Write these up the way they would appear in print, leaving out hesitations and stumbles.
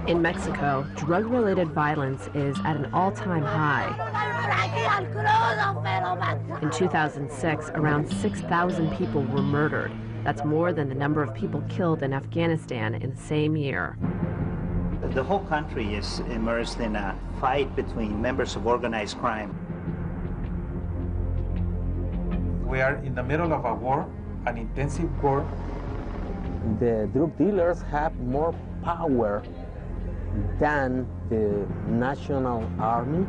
In Mexico, drug-related violence is at an all-time high. In 2006, around 6,000 people were murdered. That's more than the number of people killed in Afghanistan in the same year. The whole country is immersed in a fight between members of organized crime. We are in the middle of a war, an intensive war. The drug dealers have more power than the national army.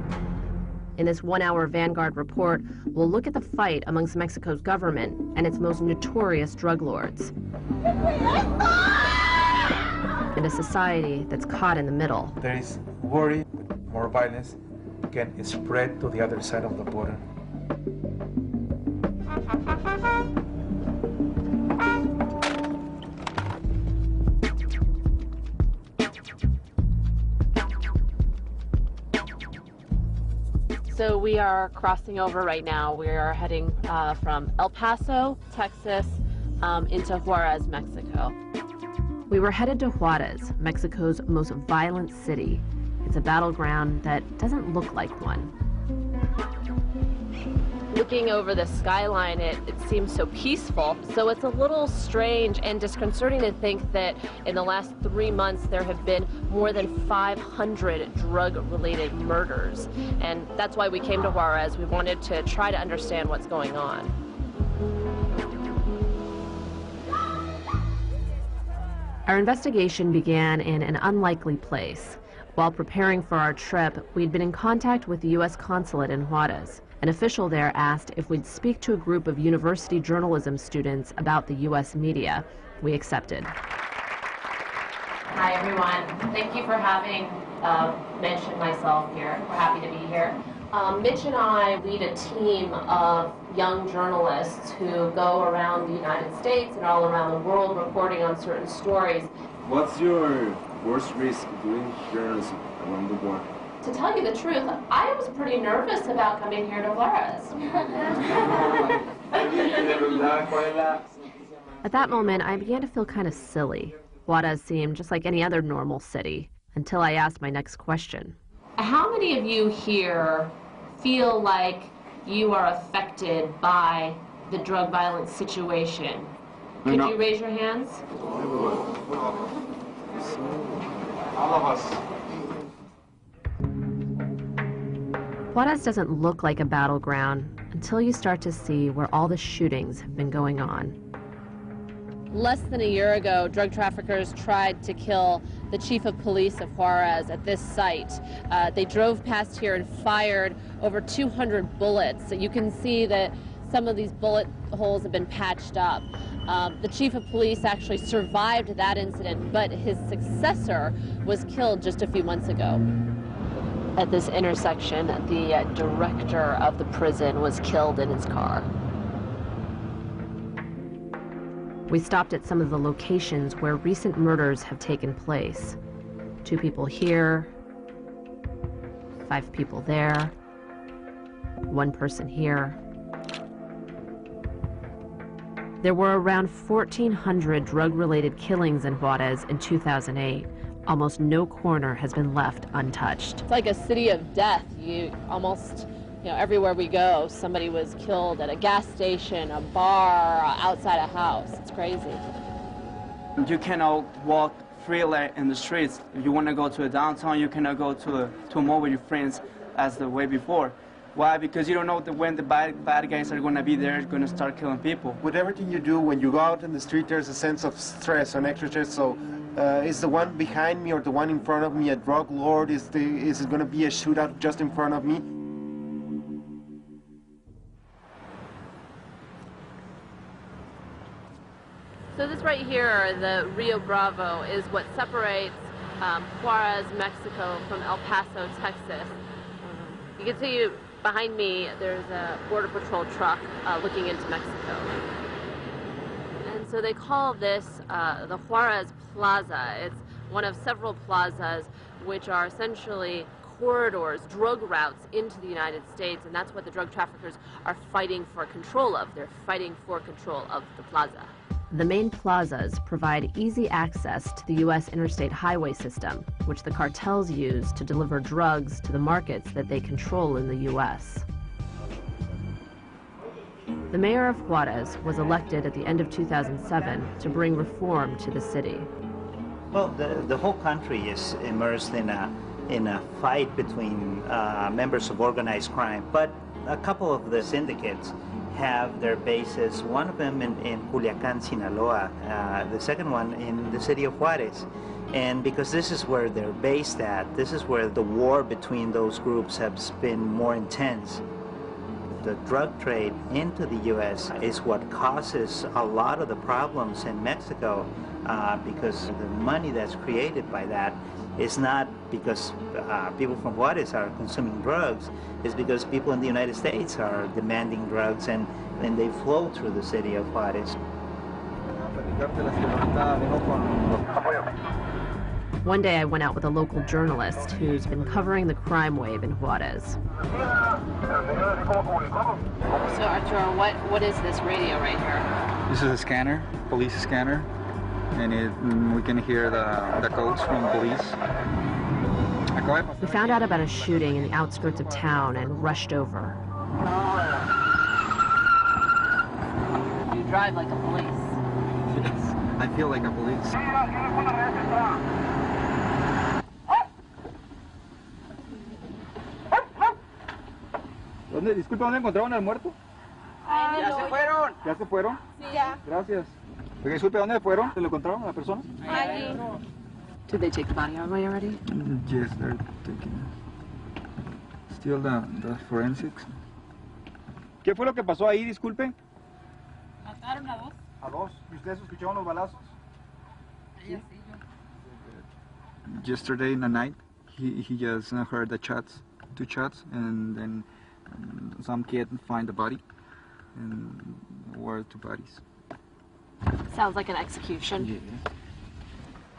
In this one-hour Vanguard report, we'll look at the fight amongst Mexico's government and its most notorious drug lords. In a society that's caught in the middle. There is worry, more violence can spread to the other side of the border. So we are crossing over right now. We are heading from El Paso, Texas, into Juarez, Mexico. We were headed to Juarez, Mexico's most violent city. It's a battleground that doesn't look like one. Looking over the skyline, it seems so peaceful. So it's a little strange and disconcerting to think that in the last 3 months there have been more than 500 drug-related murders. And that's why we came to Juarez. We wanted to try to understand what's going on. Our investigation began in an unlikely place. While preparing for our trip, we'd been in contact with the U.S. consulate in Juarez. An official there asked if we'd speak to a group of university journalism students about the U.S. media. We accepted. Hi, everyone. Thank you for having Mitch and myself here. We're happy to be here. Mitch and I lead a team of young journalists who go around the United States and all around the world reporting on certain stories. What's your worst risk doing journalism around the world? To tell you the truth, I was pretty nervous about coming here to Juarez. At that moment, I began to feel kind of silly. Juarez seemed just like any other normal city, until I asked my next question. How many of you here feel like you are affected by the drug violence situation? Could you raise your hands? All of us. Juarez doesn't look like a battleground until you start to see where all the shootings have been going on. Less than a year ago, drug traffickers tried to kill the chief of police of Juarez at this site. They drove past here and fired over 200 bullets. So you can see that some of these bullet holes have been patched up. The chief of police actually survived that incident, but his successor was killed just a few months ago. At this intersection, the director of the prison was killed in his car. We stopped at some of the locations where recent murders have taken place. 2 people here, 5 people there, 1 person here. There were around 1,400 drug-related killings in Juarez in 2008. Almost no corner has been left untouched. It's like a city of death. Everywhere we go, somebody was killed at a gas station, a bar, outside a house. It's crazy. You cannot walk freely in the streets. If you want to go to a downtown, you cannot go to a mall with your friends as the way before. Why? Because you don't know when the bad guys are going to be there, going to start killing people. With everything you do, when you go out in the street, there's a sense of stress, an extra stress. So is the one behind me or the one in front of me a drug lord? Is it going to be a shootout just in front of me? So this right here, the Rio Bravo, is what separates Juarez, Mexico from El Paso, Texas. You can see behind me, there's a Border Patrol truck looking into Mexico. And so they call this the Juarez Plaza. It's one of several plazas which are essentially corridors, drug routes into the United States, and that's what the drug traffickers are fighting for control of. They're fighting for control of the plaza. The main plazas provide easy access to the U.S. interstate highway system, which the cartels use to deliver drugs to the markets that they control in the U.S. The mayor of Juarez was elected at the end of 2007 to bring reform to the city. Well, the whole country is immersed in a fight between members of organized crime, but a couple of the syndicates have their bases, one of them in Culiacán, Sinaloa, the second one in the city of Juarez. And because this is where they're based at, this is where the war between those groups has been more intense. The drug trade into the U.S. is what causes a lot of the problems in Mexico, because the money that's created by that is not because people from Juarez are consuming drugs, it's because people in the United States are demanding drugs and they flow through the city of Juarez. One day I went out with a local journalist who's been covering the crime wave in Juarez. So Arturo, what is this radio right here? This is a scanner, police scanner, and we can hear the codes from police. We found out about a shooting in the outskirts of town and rushed over. You drive like a police. Yes, I feel like a police. Disculpe, ¿dónde encontraron al muerto? ¿Ya se fueron? ¿Ya se fueron? Sí, ya. Gracias. Oiga, disculpe, ¿dónde fueron? ¿Se lo encontraron a la persona? Allí. Did they take the body away already? Yes, they're taking still the forensics. ¿Qué fue lo que pasó ahí, disculpe? Mataron a dos. A dos. ¿Y ustedes escucharon los balazos? Ella sí, yo. Yesterday in the night, he just heard the shots, 2 shots, and then some kid find the body, and were 2 bodies. Sounds like an execution. Yeah.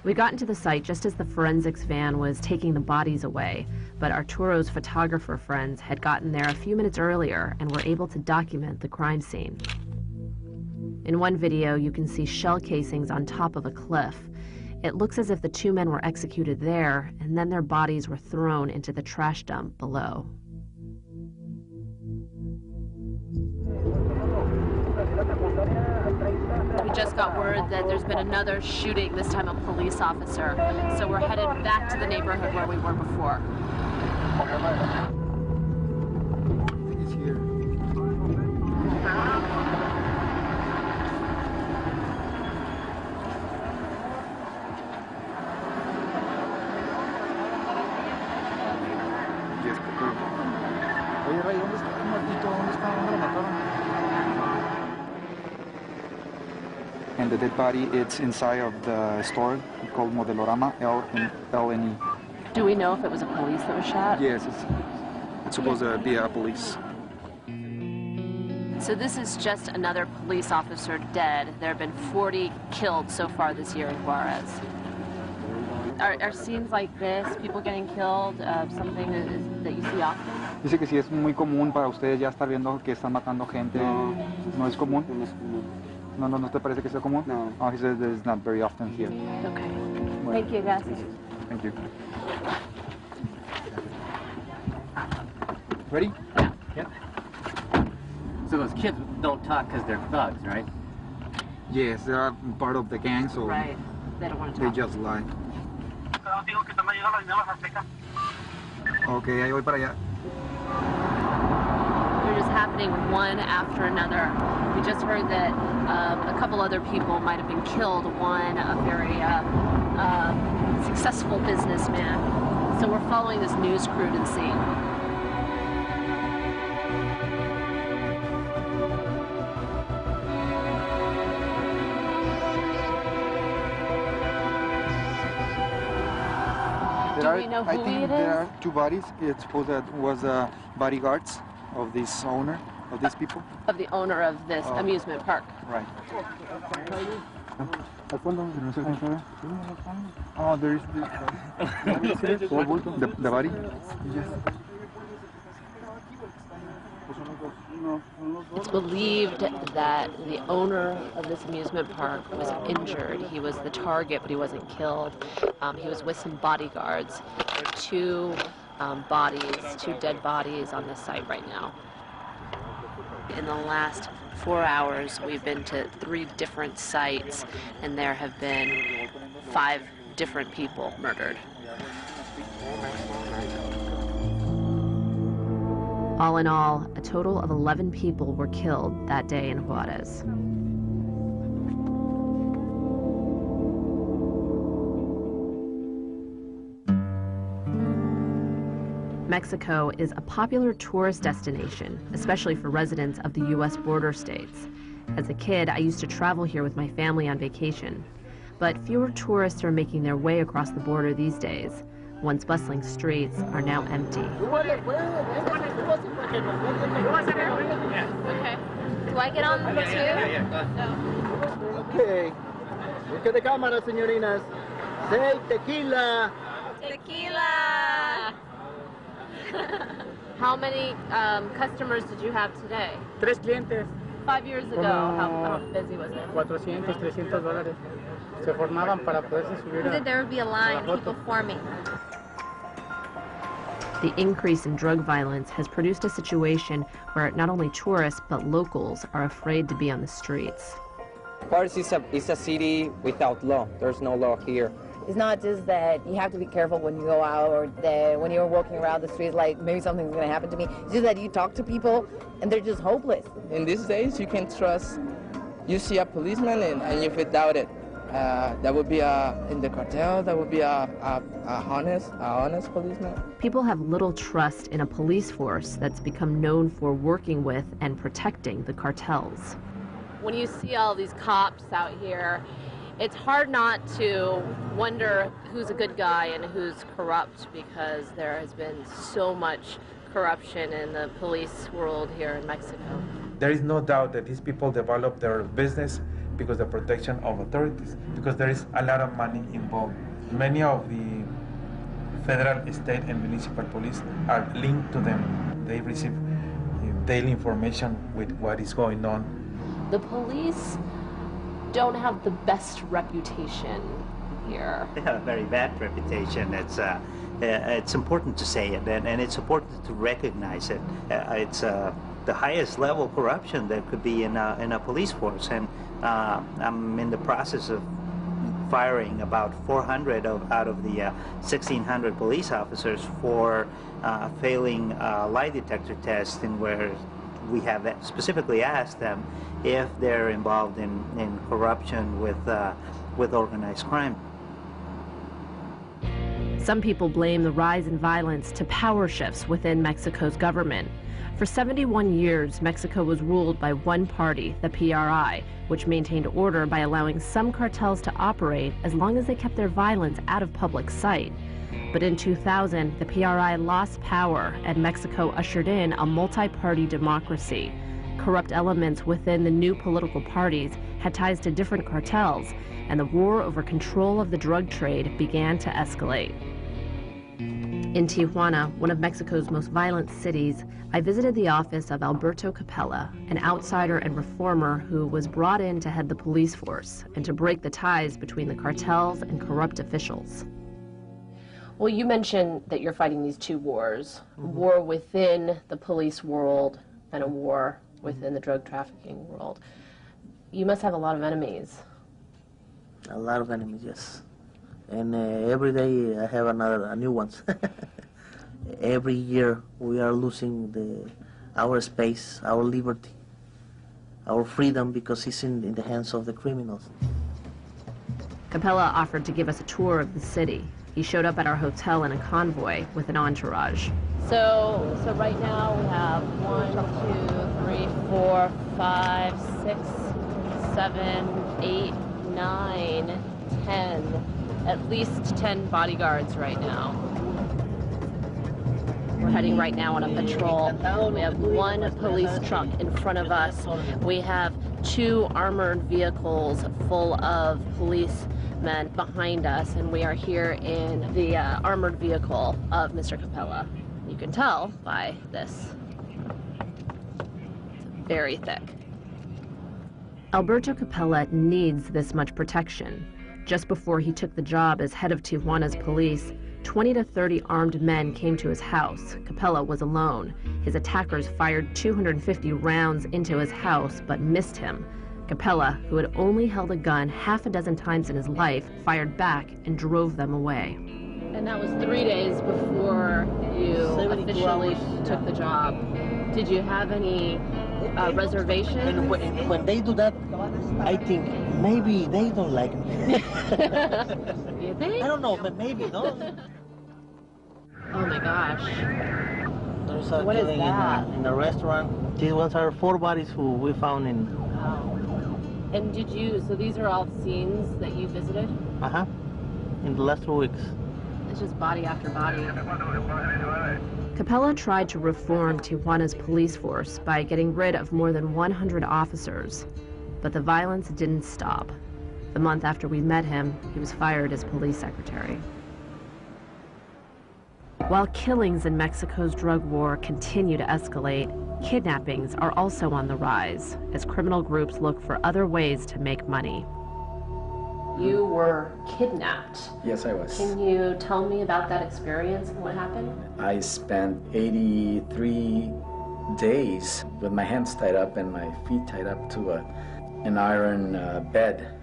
We got into the site just as the forensics van was taking the bodies away, but Arturo's photographer friends had gotten there a few minutes earlier and were able to document the crime scene. In one video, you can see shell casings on top of a cliff. It looks as if the 2 men were executed there, and then their bodies were thrown into the trash dump below. We just got word that there's been another shooting, this time a police officer. So we're headed back to the neighborhood where we were before. He's here. Yes, oye, Ray, ¿dónde está el muertito? ¿Dónde está? ¿Dónde lo mataron? And the dead body, it's inside of the store called Modelorama, L&E. Do we know if it was a police that was shot? Yes, it's supposed to be a police. So this is just another police officer dead. There have been 40 killed so far this year in Juarez. Are scenes like this, people getting killed, something that you see often? Dice que sí es muy común para ustedes ya estar viendo que están matando gente. ¿No es común? No es común. ¿No te parece que sea común? No. Oh, he says that it's not very often here. Okay. Bueno. Thank you, guys. Thank you. Ready? Yeah. So those kids don't talk because they're thugs, right? Yes, they are part of the gang, so Right. They don't want to they talk. just lie. Okay, ahí voy para allá. They're just happening one after another. We just heard that a couple other people might have been killed. One, a very successful businessman. So we're following this news crew to the scene. Do we know I who think it there is? are 2 bodies. It's supposed that was bodyguards of this owner, of these people. Of the owner of this amusement park. Right. Oh, there is the body? Yes. It's believed that the owner of this amusement park was injured. He was the target, but he wasn't killed. He was with some bodyguards. There are two dead bodies on this site right now. In the last 4 hours, we've been to 3 different sites, and there have been 5 different people murdered. All in all, a total of 11 people were killed that day in Juarez. Mexico is a popular tourist destination, especially for residents of the U.S. border states. As a kid, I used to travel here with my family on vacation. But fewer tourists are making their way across the border these days. Once bustling streets are now empty. Okay. Do I get on too? Yeah. Okay. Look at the camera, señorinas. Say tequila. Tequila. How many customers did you have today? 3 clientes. 5 years ago, how busy was it? $400, $300. Se formaban para poderse subir a... There would be a line, people forming. The increase in drug violence has produced a situation where not only tourists but locals are afraid to be on the streets. Juarez is a city without law. There's no law here. It's not just that you have to be careful when you go out or that when you're walking around the streets like maybe something's going to happen to me. It's just that you talk to people and they're just hopeless. In these days, you can trust. You see a policeman and if you doubt it, that would be in the cartel, that would be a honest policeman. People have little trust in a police force that's become known for working with and protecting the cartels. When you see all these cops out here, it's hard not to wonder who's a good guy and who's corrupt, because there has been so much corruption in the police world here in Mexico. There is no doubt that these people develop their business because of the protection of authorities, because there is a lot of money involved. Many of the federal, state, and municipal police are linked to them. They receive daily information with what is going on. The police don't have the best reputation here. They have a very bad reputation. It's important to say it, and it's important to recognize it. It's the highest level of corruption that could be in a police force, and I'm in the process of firing about 400 out of the 1,600 police officers for failing lie detector tests, in where we have specifically asked them if they're involved in corruption with organized crime. Some people blame the rise in violence to power shifts within Mexico's government. For 71 years, Mexico was ruled by one party, the PRI, which maintained order by allowing some cartels to operate as long as they kept their violence out of public sight. But in 2000, the PRI lost power and Mexico ushered in a multi-party democracy. Corrupt elements within the new political parties had ties to different cartels, and the war over control of the drug trade began to escalate. In Tijuana, one of Mexico's most violent cities, I visited the office of Alberto Capella, an outsider and reformer who was brought in to head the police force and to break the ties between the cartels and corrupt officials. Well, you mentioned that you're fighting these two wars, a war within the police world and a war within the drug trafficking world. You must have a lot of enemies. A lot of enemies, yes. And every day I have a new ones. Every year we are losing our space, our liberty, our freedom, because it's in the hands of the criminals. Capella offered to give us a tour of the city. He showed up at our hotel in a convoy with an entourage. So right now we have 1, 2, 3, 4, 5, 6, 7, 8, 9, 10, at least 10 bodyguards right now. We're heading right now on a patrol. We have one police truck in front of us. We have 2 armored vehicles full of policemen behind us, and we are here in the armored vehicle of Mr. Capella. You can tell by this. very thick. Alberto Capella needs this much protection. Just before he took the job as head of Tijuana's police, 20 to 30 armed men came to his house. Capella was alone. His attackers fired 250 rounds into his house, but missed him. Capella, who had only held a gun half a dozen times in his life, fired back and drove them away. And that was 3 days before you officially took the job. Did you have any reservations? When they do that, I think maybe they don't like me. You think? I don't know, but maybe, no? Oh my gosh. There's a What is killing that? in a restaurant. These ones are 4 bodies who we found in. And did you, so these are all scenes that you visited? Uh-huh. In the last 2 weeks. It's just body after body. Capella tried to reform Tijuana's police force by getting rid of more than 100 officers, but the violence didn't stop. The month after we met him, he was fired as police secretary. While killings in Mexico's drug war continue to escalate, kidnappings are also on the rise as criminal groups look for other ways to make money. You were kidnapped. Yes, I was. Can you tell me about that experience and what happened? I spent 83 days with my hands tied up and my feet tied up to an iron bed.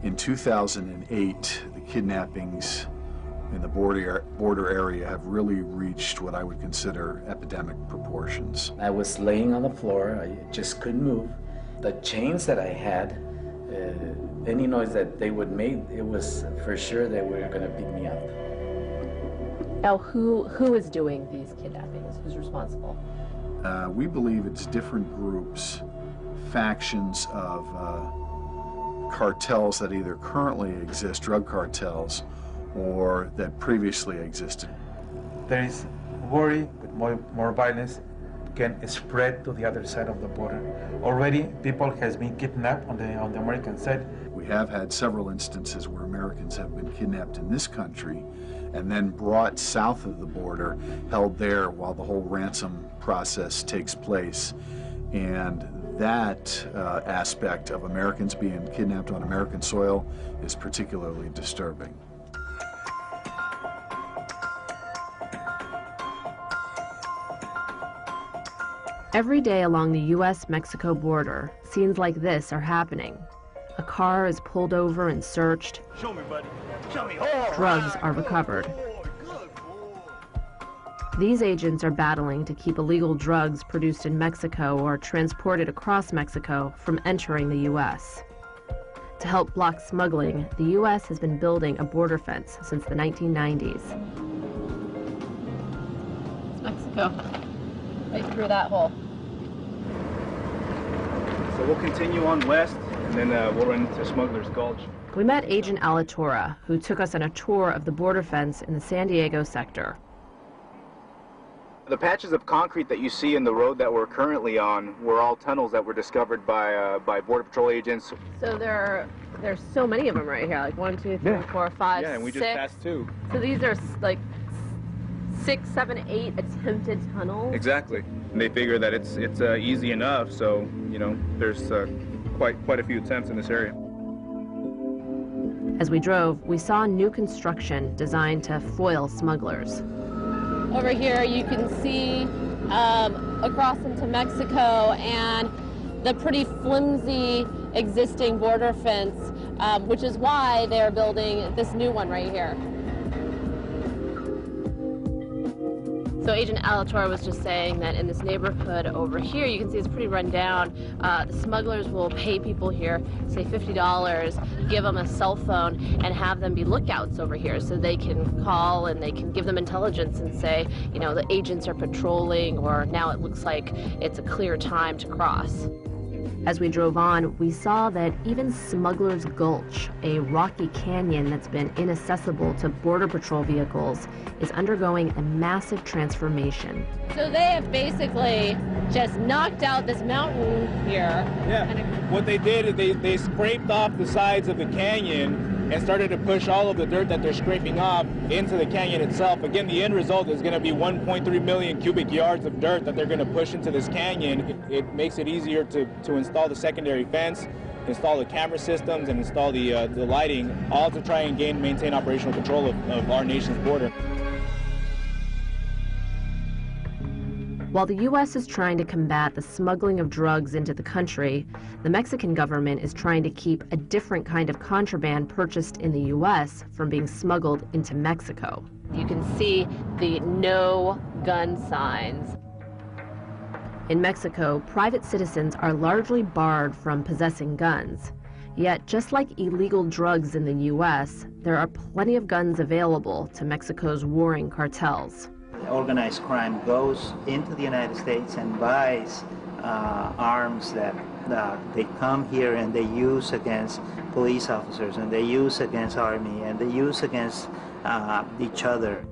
In 2008, the kidnappings in the border area have really reached what I would consider epidemic proportions. I was laying on the floor. I just couldn't move. The chains that I had, any noise that they would make, it was for sure they were going to beat me up. Now, who is doing these kidnappings? Who's responsible? We believe it's different groups, factions of cartels that either currently exist, drug cartels, or that previously existed. There is worry with more violence can spread to the other side of the border. Already, people has been kidnapped on the American side. We have had several instances where Americans have been kidnapped in this country and then brought south of the border, held there while the whole ransom process takes place. And that aspect of Americans being kidnapped on American soil is particularly disturbing. Every day along the U.S.-Mexico border, scenes like this are happening. A car is pulled over and searched. Show me, buddy. Show me. Drugs are recovered. These agents are battling to keep illegal drugs produced in Mexico or transported across Mexico from entering the U.S. To help block smuggling, the U.S. has been building a border fence since the 1990s. It's Mexico. Right through that hole. So we'll continue on west, and then we'll run into Smuggler's Gulch. We met Agent Alatorra, who took us on a tour of the border fence in the San Diego sector. The patches of concrete that you see in the road that we're currently on were all tunnels that were discovered by Border Patrol agents. So there's so many of them right here, like 1, 2, 3, 4, 5, Yeah, and we 6. just passed 2. So these are like 6, 7, 8 attempted tunnels. Exactly. And they figure that it's easy enough, so you know there's quite a few attempts in this area. As we drove, we saw new construction designed to foil smugglers. Over here you can see across into Mexico and the pretty flimsy existing border fence, which is why they're building this new one right here. So Agent Alatorra was just saying that in this neighborhood over here, you can see it's pretty run down. The smugglers will pay people here, say $50, give them a cell phone, and have them be lookouts over here so they can call and they can give them intelligence and say, you know, the agents are patrolling, or now it looks like it's a clear time to cross. As we drove on, we saw that even Smuggler's Gulch, a rocky canyon that's been inaccessible to Border Patrol vehicles, is undergoing a massive transformation. So they have basically just knocked out this mountain here. Yeah, what they did is they scraped off the sides of the canyon and started to push all of the dirt that they're scraping off into the canyon itself. Again, the end result is going to be 1.3 million cubic yards of dirt that they're going to push into this canyon. It makes it easier to install the secondary fence, install the camera systems, and install the lighting, all to try and maintain operational control of our nation's border. While the U.S. is trying to combat the smuggling of drugs into the country, the Mexican government is trying to keep a different kind of contraband purchased in the U.S. from being smuggled into Mexico. You can see the no gun signs. In Mexico, private citizens are largely barred from possessing guns. Yet, just like illegal drugs in the U.S., there are plenty of guns available to Mexico's warring cartels. Organized crime goes into the United States and buys arms that they come here and they use against police officers, and they use against army, and they use against each other.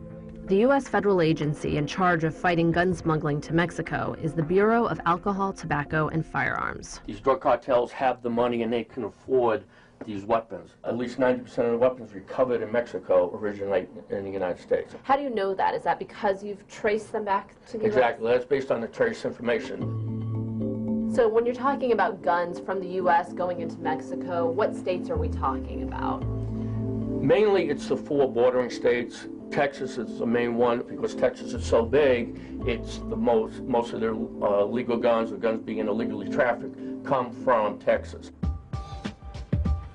The U.S. federal agency in charge of fighting gun smuggling to Mexico is the Bureau of Alcohol, Tobacco, and Firearms. These drug cartels have the money and they can afford these weapons. At least 90% of the weapons recovered in Mexico originate in the United States. How do you know that? Is that because you've traced them back to the US? Exactly. That's based on the trace information. So when you're talking about guns from the U.S. going into Mexico, what states are we talking about? Mainly it's the 4 bordering states. Texas is the main one because Texas is so big. It's the most of their legal guns, or guns being illegally trafficked, come from Texas.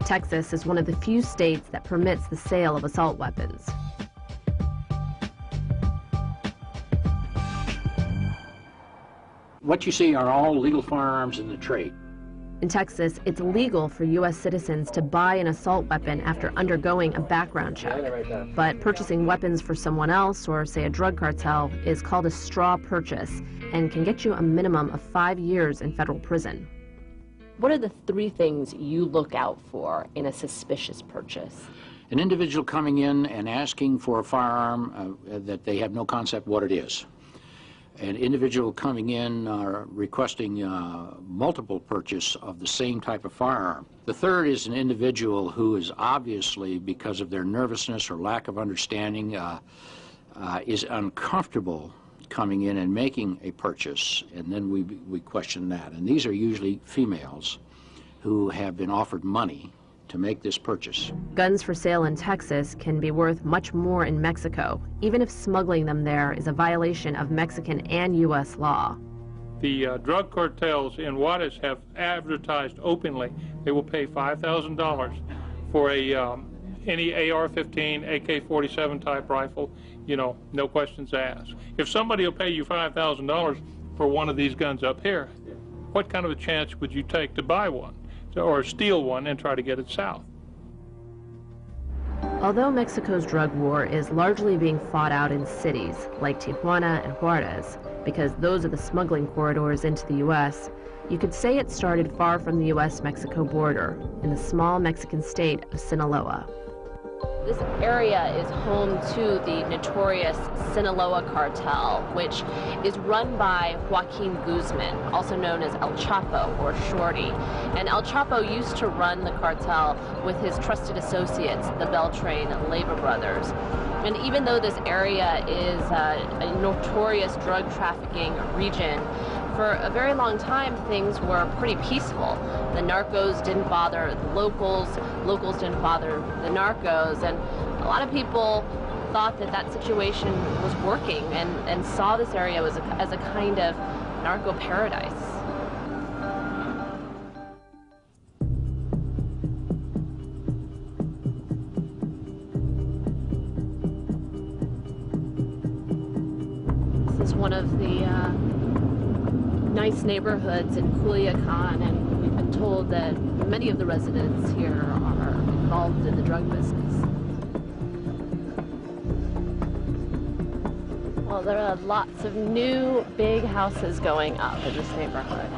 Texas is one of the few states that permits the sale of assault weapons. What you see are all legal firearms in the trade. In Texas, it's legal for U.S. citizens to buy an assault weapon after undergoing a background check. But purchasing weapons for someone else, or say a drug cartel, is called a straw purchase and can get you a minimum of 5 years in federal prison. What are the 3 things you look out for in a suspicious purchase? An individual coming in and asking for a firearm that they have no concept what it is. An individual coming in requesting multiple purchase of the same type of firearm. The third is an individual who is obviously, because of their nervousness or lack of understanding, is uncomfortable coming in and making a purchase, and then we question that. And these are usually females who have been offered money to make this purchase. Guns for sale in Texas can be worth much more in Mexico, even if smuggling them there is a violation of Mexican and U.S. law. The drug cartels in Juarez have advertised openly they will pay $5,000 for any AR-15, AK-47 type rifle, no questions asked. If somebody will pay you $5,000 for one of these guns up here, what kind of a chance would you take to buy one or steal one and try to get it south? Although Mexico's drug war is largely being fought out in cities like Tijuana and Juarez, because those are the smuggling corridors into the U.S., you could say it started far from the U.S.-Mexico border, in the small Mexican state of Sinaloa. This area is home to the notorious Sinaloa cartel, which is run by Joaquin Guzman, also known as El Chapo, or Shorty. And El Chapo used to run the cartel with his trusted associates, the Beltrain Leiva brothers. And even though this area is a notorious drug trafficking region, for a very long time, things were pretty peaceful. The narcos didn't bother the locals, locals didn't bother the narcos, and a lot of people thought that that situation was working and saw this area as a kind of narco paradise. This is one of the nice neighborhoods in Culiacan, and we've been told that many of the residents here are involved in the drug business. Well, there are lots of new big houses going up in this neighborhood,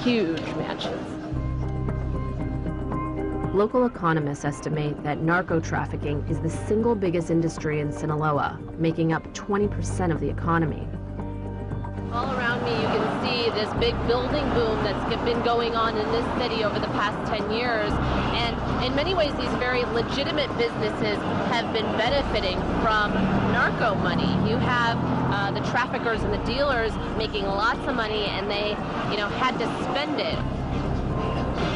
huge mansions. Local economists estimate that narco-trafficking is the single biggest industry in Sinaloa, making up 20% of the economy. All around me, you can see this big building boom that's been going on in this city over the past 10 years. And in many ways, these very legitimate businesses have been benefiting from narco money. You have the traffickers and the dealers making lots of money, and they, had to spend it.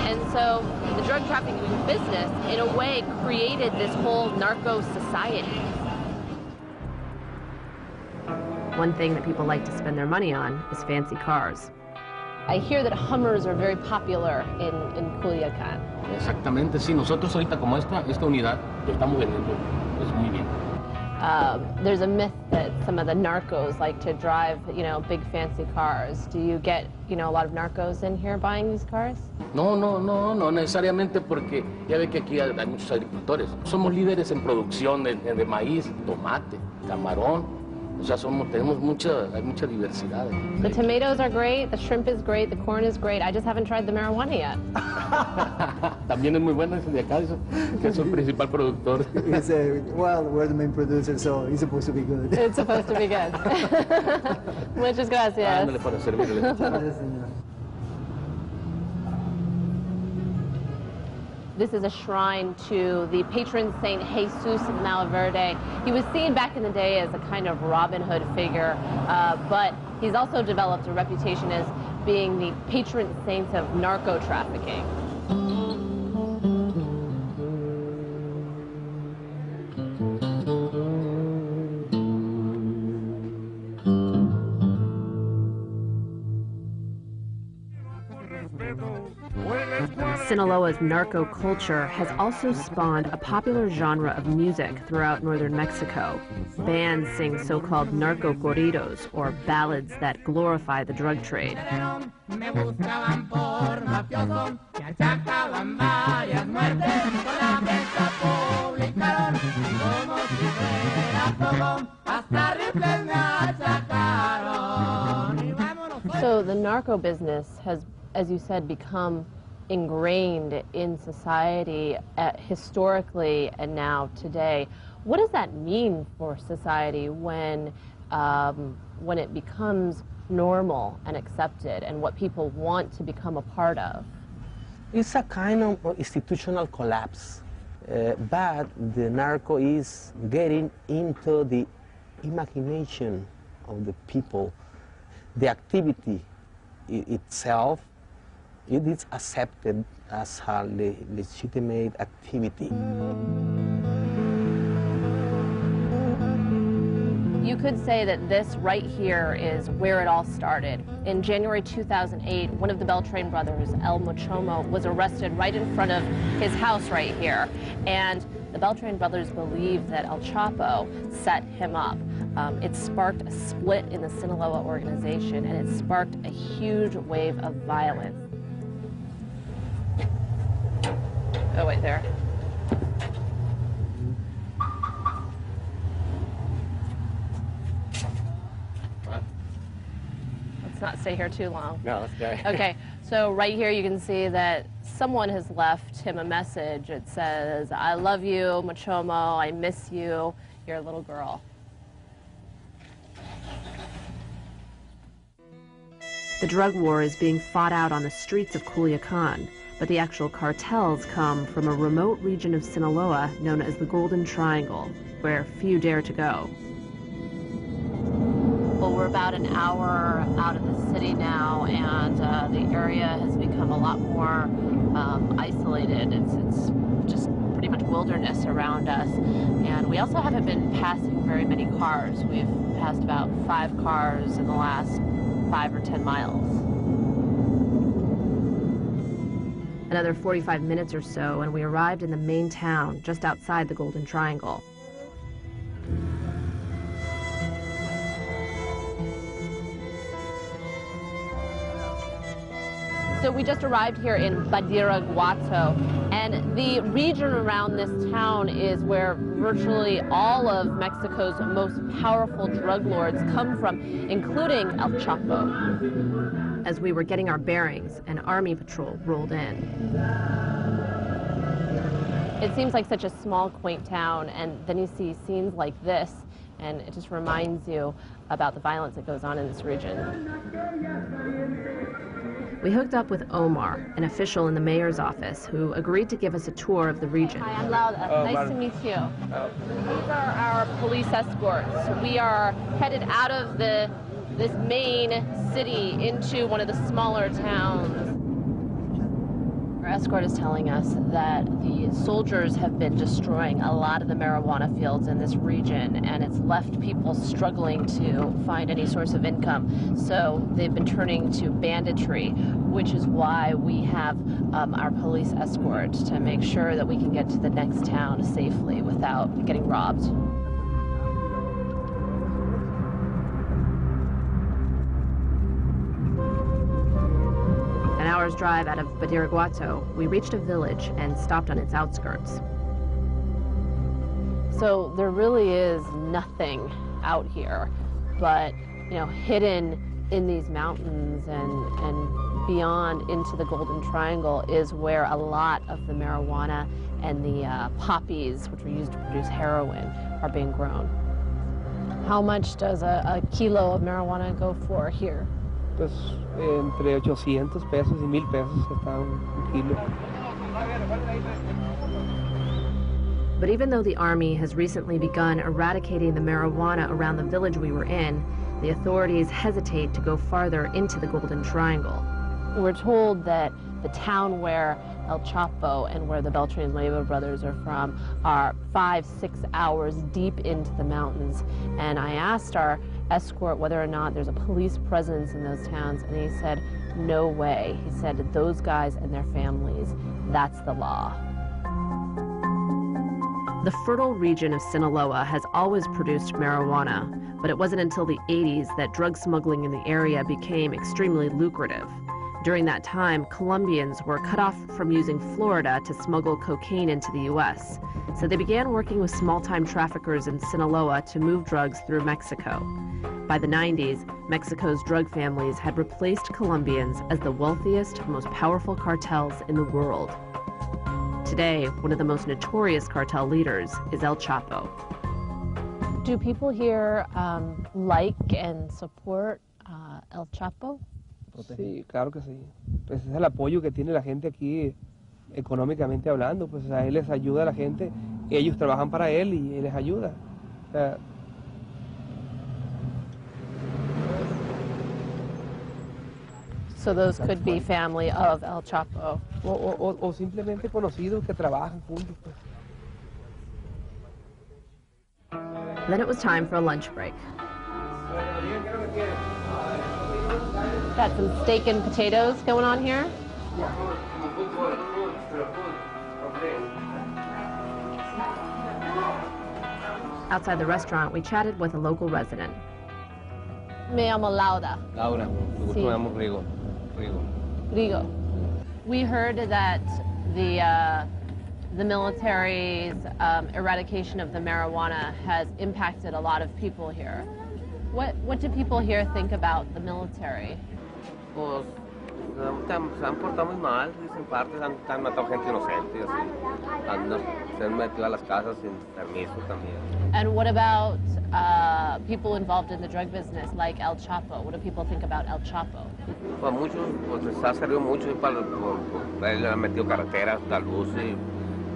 And so the drug trafficking business, in a way, created this whole narco society. One thing that people like to spend their money on is fancy cars. I hear that Hummers are very popular in Culiacán. Exactamente, sí. Nosotros ahorita como esta unidad lo estamos vendiendo pues muy bien. There's a myth that some of the narcos like to drive, big fancy cars. Do you get, a lot of narcos in here buying these cars? No necesariamente, porque ya ve que aquí hay muchos agricultores. Somos líderes en producción de maíz, tomate, camarón. O sea, tenemos hay mucha diversidad. The tomatoes are great, the shrimp is great, the corn is great. I just haven't tried the marijuana yet. También es muy bueno ese de acá, que es el principal productor. Well, we're the main producer, so it's supposed to be good. It's supposed to be good. Muchas gracias. Ándale para servirle. Gracias, señor. This is a shrine to the patron saint Jesus Malverde. He was seen back in the day as a kind of Robin Hood figure, but he's also developed a reputation as being the patron saint of narco trafficking. Sinaloa's narco culture has also spawned a popular genre of music throughout northern Mexico. Bands sing so-called narco corridos, or ballads that glorify the drug trade. So the narco business has, as you said, become ingrained in society historically and now today. What does that mean for society when it becomes normal and accepted and what people want to become a part of? It's a kind of institutional collapse, but the narco is getting into the imagination of the people. The activity itself, it is accepted as a legitimate activity. You could say that this right here is where it all started. In January 2008, one of the Beltran brothers, El Mochomo, was arrested right in front of his house right here. And the Beltran brothers believe that El Chapo set him up. It sparked a split in the Sinaloa organization, and it sparked a huge wave of violence. Oh, wait, there. Let's not stay here too long. No, let's go. Okay, so right here you can see that someone has left him a message. It says, "I love you, Mochomo, I miss you, you're a little girl." The drug war is being fought out on the streets of Culiacán, but the actual cartels come from a remote region of Sinaloa known as the Golden Triangle, where few dare to go. Well, we're about an hour out of the city now, and the area has become a lot more isolated. It's just pretty much wilderness around us. And we also haven't been passing very many cars. We've passed about 5 cars in the last 5 or 10 miles. Another 45 minutes or so, and we arrived in the main town just outside the Golden Triangle. So we just arrived here in Badiraguato, and the region around this town is where virtually all of Mexico's most powerful drug lords come from, including El Chapo. As we were getting our bearings, an army patrol rolled in. It seems like such a small, quaint town, and then you see scenes like this, and it just reminds you about the violence that goes on in this region. We hooked up with Omar, an official in the mayor's office, who agreed to give us a tour of the region. Hi, I'm Lauda. Nice to meet you. These are our police escorts. We are headed out of this main city into one of the smaller towns. Our escort is telling us that the soldiers have been destroying a lot of the marijuana fields in this region, and it's left people struggling to find any source of income. So they've been turning to banditry, which is why we have our police escort to make sure that we can get to the next town safely without getting robbed. An hour's drive out of Badiraguato, we reached a village and stopped on its outskirts. So there really is nothing out here, but hidden in these mountains and beyond into the Golden Triangle is where a lot of the marijuana and the poppies, which are used to produce heroin, are being grown. How much does a kilo of marijuana go for here? Pues entre 800 pesos y 1000 pesos está un kilo. But even though the army has recently begun eradicating the marijuana around the village we were in, the authorities hesitate to go farther into the Golden Triangle. We're told that the town where El Chapo and where the Beltran Leyva brothers are from are 5-6 hours deep into the mountains. And I asked our escort whether or not there's a police presence in those towns, and he said, no way. He said, those guys and their families, that's the law. The fertile region of Sinaloa has always produced marijuana, but it wasn't until the 80s that drug smuggling in the area became extremely lucrative. During that time, Colombians were cut off from using Florida to smuggle cocaine into the U.S., so they began working with small-time traffickers in Sinaloa to move drugs through Mexico. By the 90s, Mexico's drug families had replaced Colombians as the wealthiest, most powerful cartels in the world. Today, one of the most notorious cartel leaders is El Chapo. Do people here like and support El Chapo? Sí, claro que sí. Pues es el apoyo que tiene la gente aquí, económicamente hablando. Pues a él les ayuda a la gente, ellos trabajan para él y les ayuda. O sea, so those could be family of El Chapo. O simplemente conocidos que trabajan juntos. Pues. Then it was time for a lunch break. Got some steak and potatoes going on here. Outside the restaurant, we chatted with a local resident. Me llamo Lauda. Laura, me llamo Rigo. Rigo. We heard that the military's eradication of the marijuana has impacted a lot of people here. What do people here think about the military? Pues se han portado muy mal, dicen partes, han matado gente inocente, así. Se han metido a las casas sin permiso también. And what about people involved in the drug business, like El Chapo? What do people think about El Chapo? Pues muchos, pues les ha servido mucho, él le han metido carreteras, la luz, y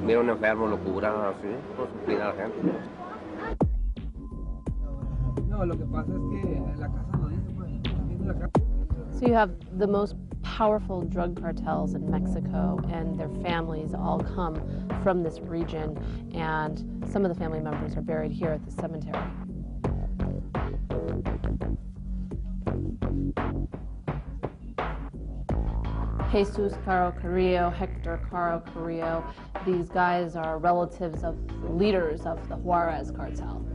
mira un enfermo, lo cura, así, pues cuida a la gente. No, lo que pasa es que la casa lo dice, pues, también la casa. So you have the most powerful drug cartels in Mexico, and their families all come from this region, and some of the family members are buried here at the cemetery. Jesus Caro Carrillo, Hector Caro Carrillo, these guys are relatives of leaders of the Juarez cartel.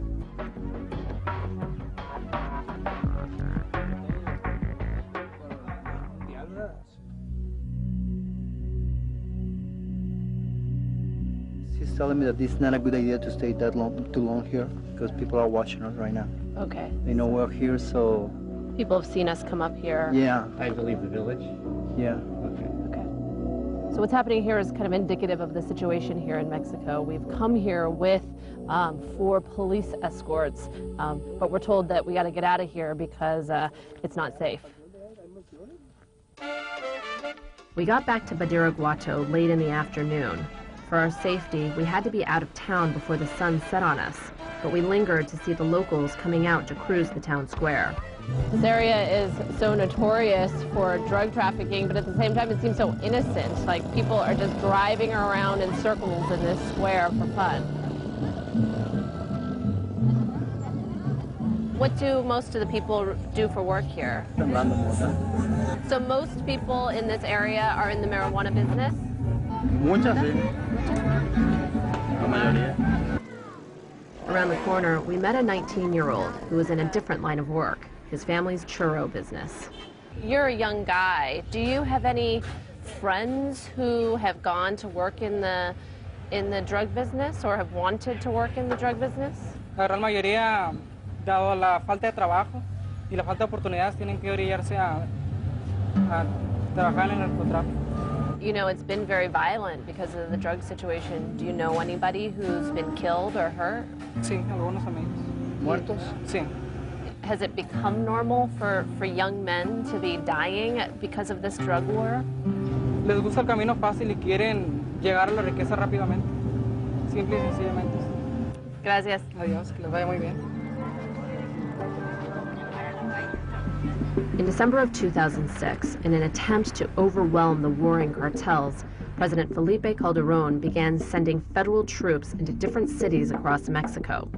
She's telling me that this is not a good idea to stay too long here because people are watching us right now. Okay. They know we're here, so... People have seen us come up here. Yeah. Time to leave the village? Yeah. Okay. So what's happening here is kind of indicative of the situation here in Mexico. We've come here with 4 police escorts, but we're told that we got to get out of here because it's not safe. We got back to Badiraguato late in the afternoon. For our safety, we had to be out of town before the sun set on us, but we lingered to see the locals coming out to cruise the town square. This area is so notorious for drug trafficking, but at the same time it seems so innocent. Like people are just driving around in circles in this square for fun. What do most of the people do for work here? So most people in this area are in the marijuana business? Muchas, sí. La mayoría. Around the corner, we met a 19-year-old who was in a different line of work, his family's churro business. You're a young guy. Do you have any friends who have gone to work in the drug business or have wanted to work in the drug business? La gran mayoría, dado la falta de trabajo y la falta de oportunidades, tienen que orillarse a trabajar en el narcotráfico. You know, it's been very violent because of the drug situation. Do you know anybody who's been killed or hurt? Sí, algunos amigos. ¿Muertos? Sí. Has it become normal for young men to be dying because of this drug war? Les gusta el camino fácil y quieren llegar a la riqueza rápidamente. Simple y sencillamente. Gracias. Adiós, que les vaya muy bien. In December of 2006, in an attempt to overwhelm the warring cartels, President Felipe Calderón began sending federal troops into different cities across Mexico.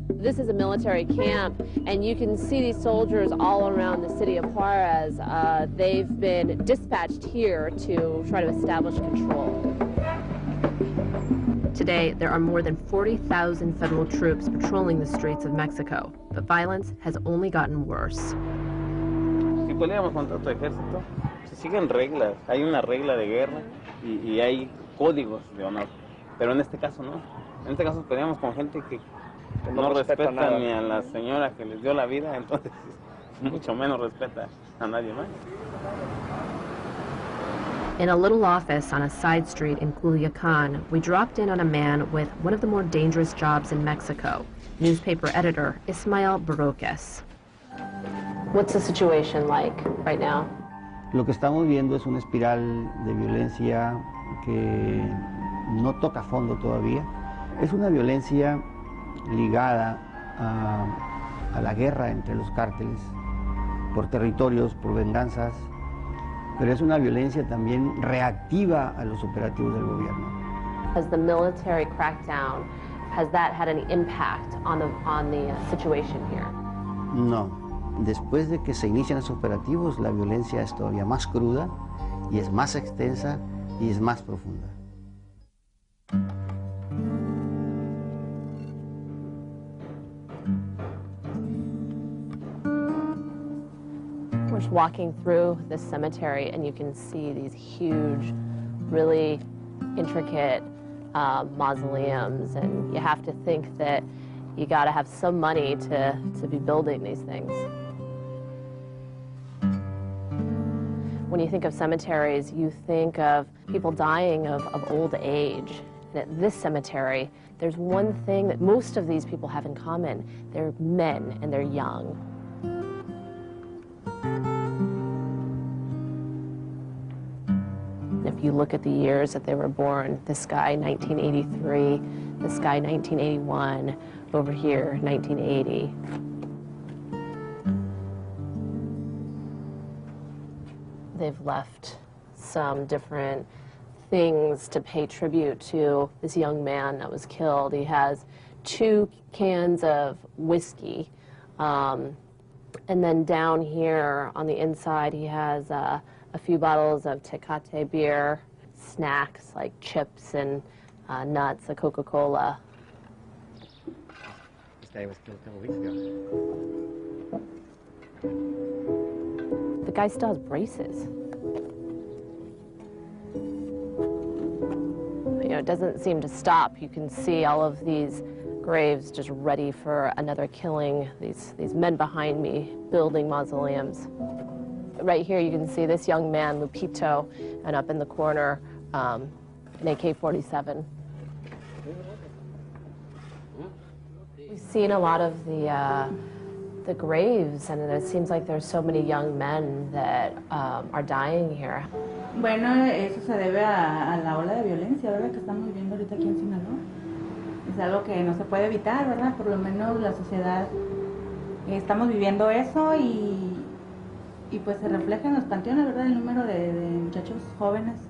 This is a military camp, and you can see these soldiers all around the city of Juarez. They've been dispatched here to try to establish control. Today, there are more than 40,000 federal troops patrolling the streets of Mexico, but violence has only gotten worse. Si peleamos contra otro ejército, se siguen reglas. Hay una regla de guerra y hay códigos de honor. Pero en este caso no. En este caso peleamos con gente que no respeta ni a la señora que les dio la vida, entonces mucho menos respeta a nadie más. In a little office on a side street in Culiacan, we dropped in on a man with one of the more dangerous jobs in Mexico, newspaper editor Ismael Barroques. What's the situation like right now? Lo que estamos viendo es una espiral de violencia que no toca fondo todavía. Es una violencia ligada a la guerra entre los cárteles, por territorios, por venganzas, pero es una violencia también reactiva a los operativos del gobierno. Has the military crackdown, has that had any impact on the situation here? No. Después de que se inician los operativos, la violencia es todavía más cruda y es más extensa y es más profunda. We're just walking through this cemetery and you can see these huge, really intricate mausoleums, and you have to think that you got to have some money to be building these things. When you think of cemeteries, you think of people dying of old age. And at this cemetery, there's one thing that most of these people have in common. They're men and they're young. If you look at the years that they were born, this guy 1983, this guy 1981, over here 1980. They've left some different things to pay tribute to this young man that was killed. He has 2 cans of whiskey, and then down here on the inside he has a few bottles of Tecate beer, snacks like chips and nuts, a Coca-Cola. This guy was killed a couple weeks ago. The guy still has braces. You know, it doesn't seem to stop. You can see all of these graves just ready for another killing. These men behind me building mausoleums. Right here you can see this young man, Lupito, and up in the corner, an AK-47. We've seen a lot of the graves, and it seems like there's so many young men that are dying here. Bueno, eso se debe a la ola de violencia, ¿verdad?, que estamos viviendo ahorita aquí en Sinaloa. Es algo que no se puede evitar, ¿verdad? Por lo menos la sociedad estamos viviendo eso y pues se refleja en los panteones, ¿verdad?, el número de muchachos jóvenes.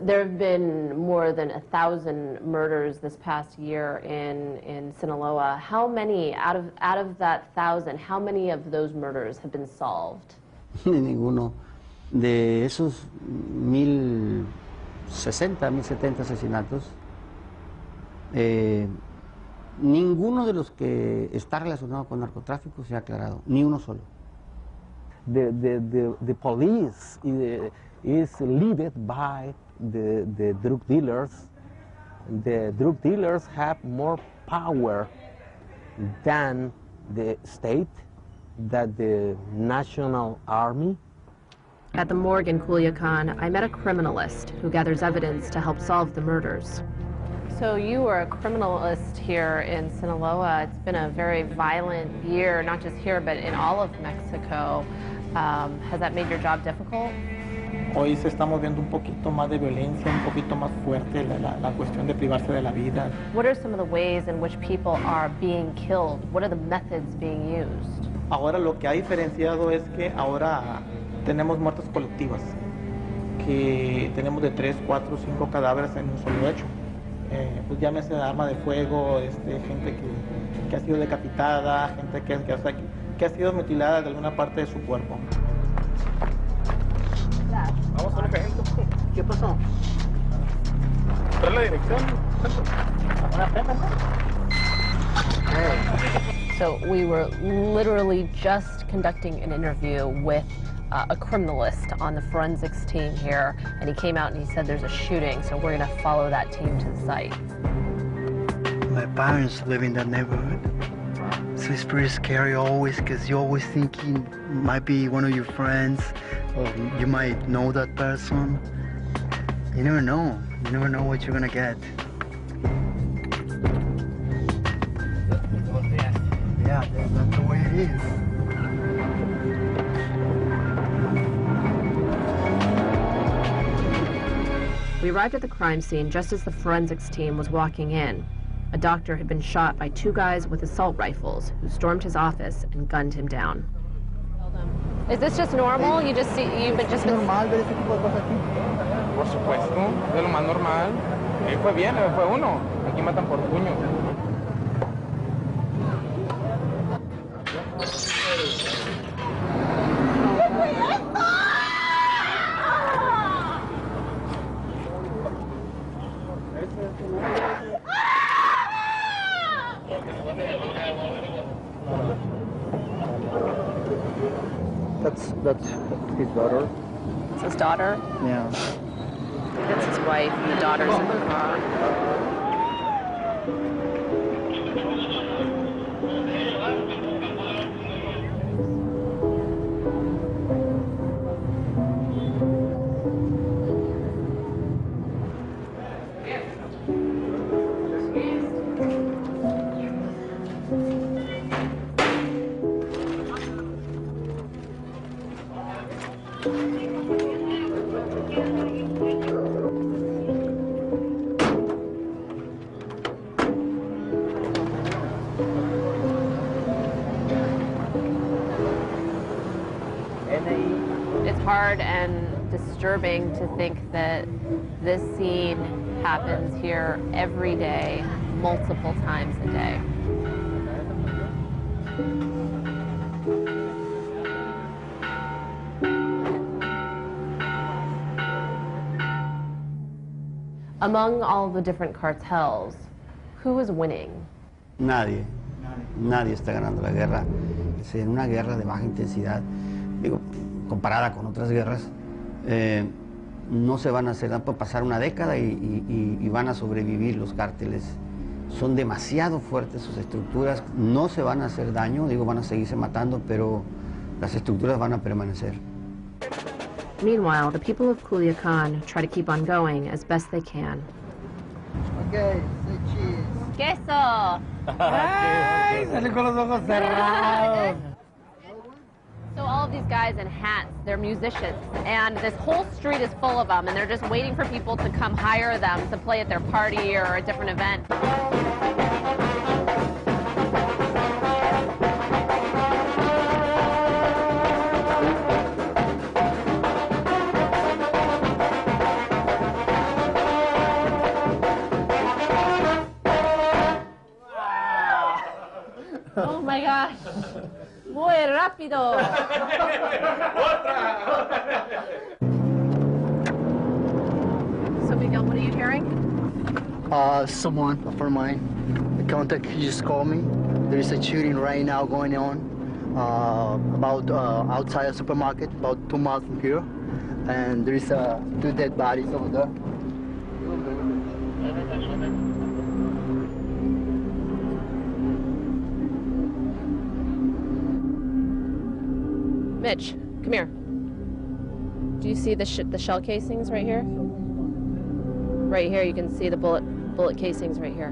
There have been more than 1,000 murders this past year in Sinaloa. How many, out of that 1,000, how many of those murders have been solved? Ninguno. De esos 1,060, 1,070 asesinatos, ninguno de los que está relacionado con narcotráfico se ha aclarado, ni uno solo. The police is led by the drug dealers. The drug dealers have more power than the state, than the national army. At the morgue in Culiacan, I met a criminalist who gathers evidence to help solve the murders. So you were a criminalist here in Sinaloa. It's been a very violent year, not just here, but in all of Mexico. Has that made your job difficult? Hoy se estamos viendo un poquito más de violencia, un poquito más fuerte la cuestión de privarse de la vida. What are some of the ways in which people are being killed? What are the methods being used? Ahora lo que ha diferenciado es que ahora tenemos muertes colectivas, que tenemos de 3, 4, 5 cadáveres en un solo hecho. Pues llámese arma de fuego, gente que ha sido decapitada, gente que ha sido mutilada de alguna parte de su cuerpo. Vamos a un ejemplo. ¿Qué pasó? ¿Trae la dirección? So we were literally just conducting an interview with a criminalist on the forensics team here, and he came out and he said there's a shooting, so we're going to follow that team to the site. My parents live in that neighborhood, so it's pretty scary always, because you always think he might be one of your friends, or you might know that person. You never know what you're gonna get. Yeah, that's the way it is. We arrived at the crime scene just as the forensics team was walking in. A doctor had been shot by 2 guys with assault rifles who stormed his office and gunned him down. Is this just normal? You just see, you've just been... normal ver este tipo de cosas aquí? Por supuesto, es de lo más normal. Él fue bien, fue uno. Aquí matan por puño. That's his daughter. It's his daughter? Yeah. That's his wife, and the daughter's in the car. It's hard and disturbing to think that this scene happens here every day, multiple times a day. Among all the different cartels, who is winning? Nadie está ganando la guerra. En una guerra de baja intensidad, digo, comparada con otras guerras, no se van a hacer, puede pasar una década y van a sobrevivir los cárteles. Son demasiado fuertes sus estructuras, no se van a hacer daño, digo, van a seguirse matando, pero las estructuras van a permanecer. Meanwhile, the people of Culiacan try to keep on going as best they can. Okay, say cheese. Queso! Ay, sale con los ojos cerrados. So all of these guys in hats, they're musicians, and this whole street is full of them, and they're just waiting for people to come hire them to play at their party or a different event. Oh my gosh. Muy rápido. So Miguel, what are you hearing? Someone from mine, the contact just called me. There is a shooting right now going on about outside a supermarket, about 2 miles from here, and there is 2 dead bodies over there. Mitch, come here. Do you see the shell casings right here? Right here, you can see the bullet casings right here.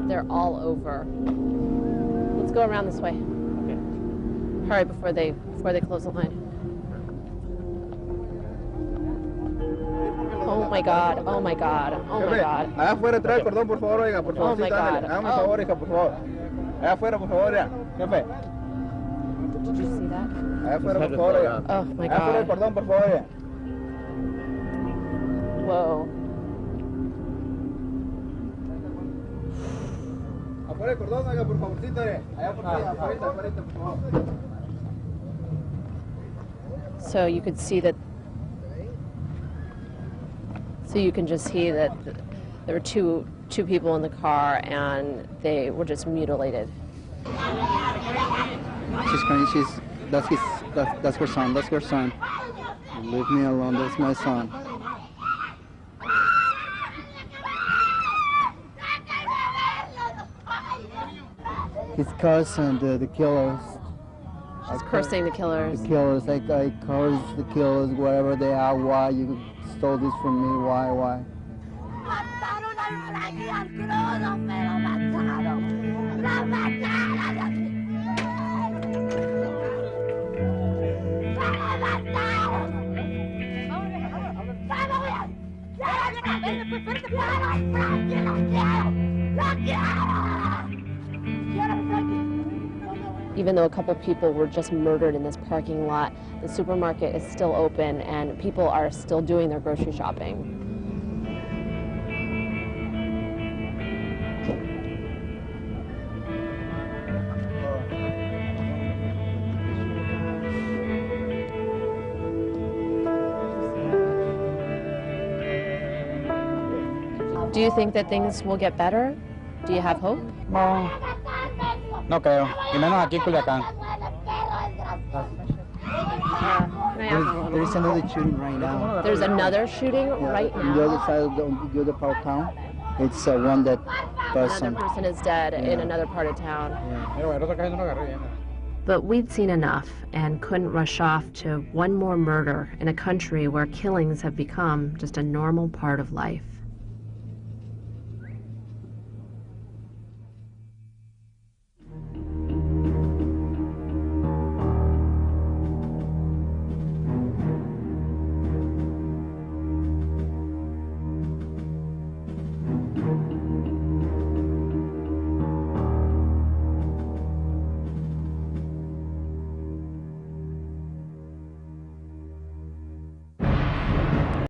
They're all over. Let's go around this way. Okay. Hurry before they close the line. Oh my God! Oh my God! Oh my God! Allá afuera trae el cordón, por favor, oiga, por favor. Oh my God! Hágame un favor, hija, por favor. Allá afuera, por favor, ya. Jefe. Did you see that? Allá afuera, por favor, oiga. Oh my Allá afuera el God! cordón, por favor, ya. Whoa! Afuera el cordón, oiga, por favorcito, allá afuera, por favor. So you could see that. So you can just see that there were two people in the car and they were just mutilated. She's crying. That's her son. That's her son. Leave me alone. That's my son. He's cursing the killers. She's cursing the killers. The killers. I curse the killers, wherever they are. Why you stole this from me? Why? Even though a couple people were just murdered in this parking lot, the supermarket is still open and people are still doing their grocery shopping. Do you think that things will get better? Do you have hope? No. No creo, y menos aquí en Culiacán. There is another shooting right now. There's another shooting right now? On the other side of the other part of town, it's one dead person. Another person is dead in another part of town. But we'd seen enough and couldn't rush off to one more murder in a country where killings have become just a normal part of life.